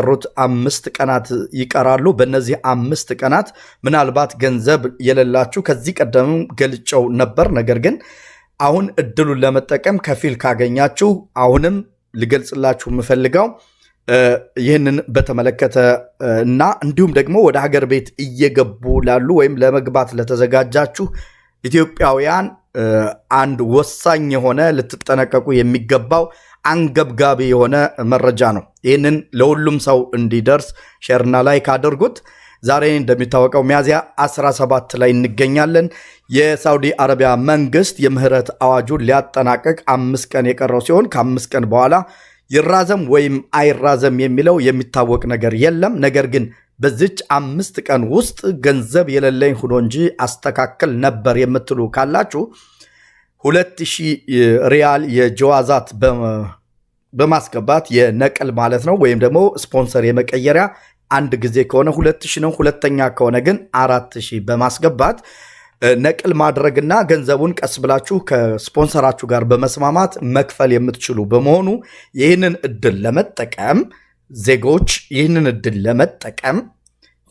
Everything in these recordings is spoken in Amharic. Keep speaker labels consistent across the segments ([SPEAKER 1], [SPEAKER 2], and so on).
[SPEAKER 1] ሩት 5 ቀናት ይቀራሉ። በእነዚህ 5 ቀናት ምናልባት ገንዘብ የሌላችሁ ከዚህ ቀደም ገልጨው ነበር። ነገር ግን አሁን እድሉን ለመጠቀም ከፊል ካገኛችሁ አሁንም ልገልጽላችሁ የምፈልገው ይህንን በተመለከተ እና እንዲሁም ደግሞ ወደ ሀገር ቤት እየገቡ ላሉ ወይም ለመግባት ለተዘጋጃችሁ ኢትዮጵያውያን አንድ ወሳኝ የሆነ ልትጠነቀቁ የሚገባው አንገብጋቢ የሆነ መረጃ ነው። ይህንን ለሁሉም ሰው እንዲደርስ ሼርና ላይክ አድርጉት። ዛሬ እንደሚታወቀው ሚያዝያ 17 ላይ እንገኛለን። የሳውዲ አረቢያ መንግስት የምህረት አዋጁን ሊያጠናቅቅ 5 ቀን የቀረው ሲሆን ከ5 ቀን በኋላ ይራዘም ወይም አይራዘም የሚለው የሚታወቅ ነገር የለም። ነገር ግን በዚች 5 ቀን ውስጥ ገንዘብ የሌለኝ ሆኖ እንጂ አስተካከል ነበር የምትሉ ካላችሁ 2000 ሪያል የጀዋዛት በማስገባት የነቅል ማለት ነው ወይም ደግሞ ስፖንሰር የመቀየሪያ አንድ ጊዜ ከሆነ 2000 ነው። ሁለተኛ ከሆነ ግን 4000 በማስገባት ነቅል ማድረግና ገንዘቡን ቀስ ብላችሁ ከስፖንሰራችሁ ጋር በመስማማት መክፈል የምትችሉ በመሆኑ ይህንን እድል ለመጠቀም ዜጎች ይህንን እድል ለመጠቀም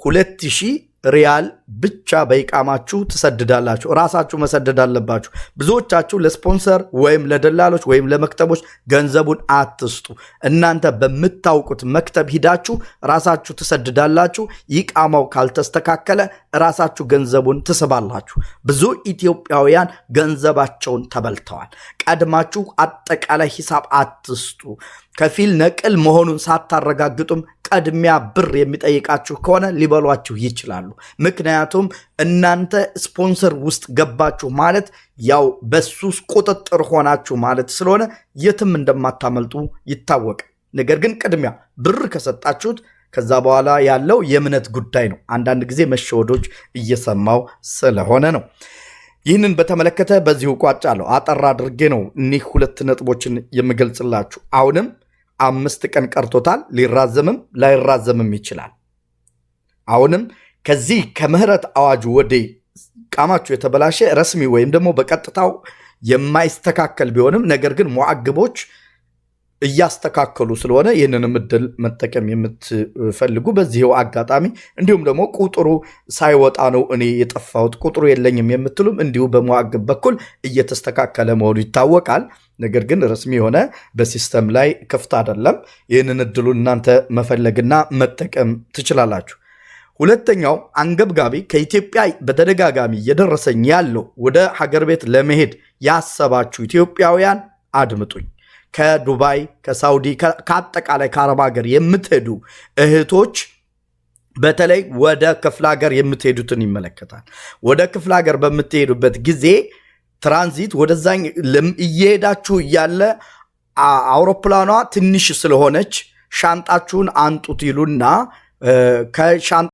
[SPEAKER 1] 2000 ሪያል ብቻ በኢቃማችሁ ትሰድዳላችሁ። ራሳችሁ መሰደድ አለባችሁ። ብዙዎቻችሁ ለስፖንሰር ወይም ለደላሎች ወይም ለመክተቦች ገንዘቡን አትስጡ። እናንተ በምታውቁት መክተብ ሂዳችሁ ራሳችሁ ትሰድዳላችሁ። ኢቃማው ካልተስተካከለ ራሳችሁ ገንዘቡን ትስባላችሁ። ብዙ ኢትዮጵያውያን ገንዘባቸውን ተበልተዋል። ቀድማችሁ አጠቃላይ ሂሳብ አትስጡ። ከፊል ነቅል መሆኑን ሳታረጋግጡም ቀድሚያ ብር የሚጠይቃችሁ ከሆነ ሊበሏችሁ ይችላሉ። ምክንያቱም እናንተ ስፖንሰር ውስጥ ገባችሁ ማለት ያው በሱስ ቁጥጥር ሆናችሁ ማለት ስለሆነ የትም እንደማታመልጡ ይታወቃል። ነገር ግን ቅድሚያ ብር ከሰጣችሁት ከዛ በኋላ ያለው የእምነት ጉዳይ ነው። አንዳንድ ጊዜ መሸወዶች እየሰማው ስለሆነ ነው። ይህንን በተመለከተ በዚሁ ቋጫለሁ። አጠር አድርጌ ነው እኒህ 2 ነጥቦችን የምገልጽላችሁ። አሁንም 5 ቀን ቀርቶታል። ሊራዘምም ላይራዘምም ይችላል። አሁንም ከዚህ ከምህረት አዋጁ ወደ ቃማችሁ የተበላሸ ረስሚ ወይም ደግሞ በቀጥታው የማይስተካከል ቢሆንም ነገር ግን ሙዓግቦች እያስተካከሉ ስለሆነ ይህንንም እድል መጠቀም የምትፈልጉ በዚህው አጋጣሚ እንዲሁም ደግሞ ቁጥሩ ሳይወጣ ነው እኔ የጠፋሁት ቁጥሩ የለኝም የምትሉም እንዲሁ በሙዓግብ በኩል እየተስተካከለ መሆኑ ይታወቃል። ነገር ግን ረስሚ የሆነ በሲስተም ላይ ክፍት አይደለም። ይህንን እድሉን እናንተ መፈለግና መጠቀም ትችላላችሁ። ሁለተኛው አንገብጋቢ ከኢትዮጵያ በተደጋጋሚ እየደረሰኝ ያለው ወደ ሀገር ቤት ለመሄድ ያሰባችሁ ኢትዮጵያውያን አድምጡኝ። ከዱባይ ከሳውዲ ከአጠቃላይ ከአረብ ሀገር የምትሄዱ እህቶች በተለይ ወደ ክፍለ ሀገር የምትሄዱትን ይመለከታል። ወደ ክፍለ ሀገር በምትሄዱበት ጊዜ ትራንዚት ወደዛኝ እየሄዳችሁ እያለ አውሮፕላኗ ትንሽ ስለሆነች ሻንጣችሁን አንጡት ይሉና ከሻንጣ